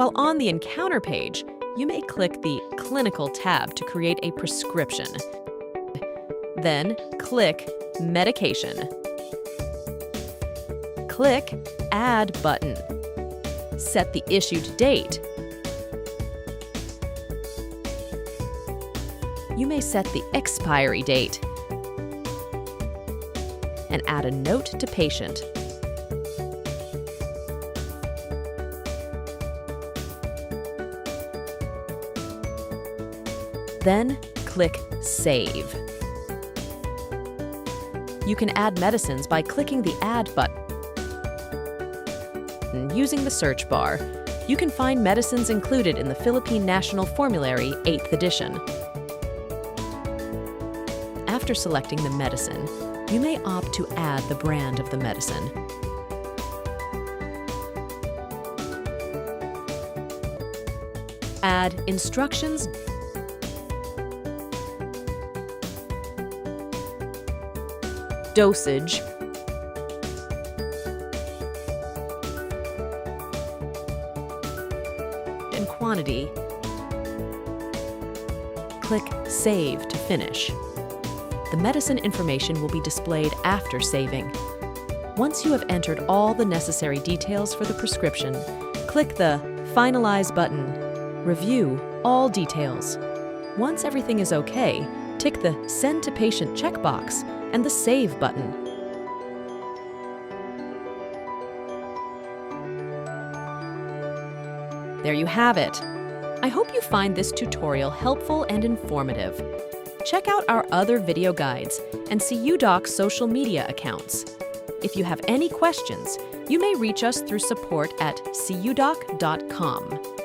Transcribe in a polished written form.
While on the Encounter page, you may click the Clinical tab to create a prescription. Then click Medication. Click Add button. Set the issued date. You may set the expiry date and add a note to patient. Then click Save. You can add medicines by clicking the Add button. Using the search bar, you can find medicines included in the Philippine National Formulary 8th edition. After selecting the medicine, you may opt to add the brand of the medicine. Add instructions, dosage, and quantity. Click Save to finish. The medicine information will be displayed after saving. Once you have entered all the necessary details for the prescription, click the Finalize button. Review all details. Once everything is okay, tick the Send to Patient checkbox and the Save button. There you have it. I hope you find this tutorial helpful and informative. Check out our other video guides and SeeYouDoc's social media accounts. If you have any questions, you may reach us through support@SeeYouDoc.com.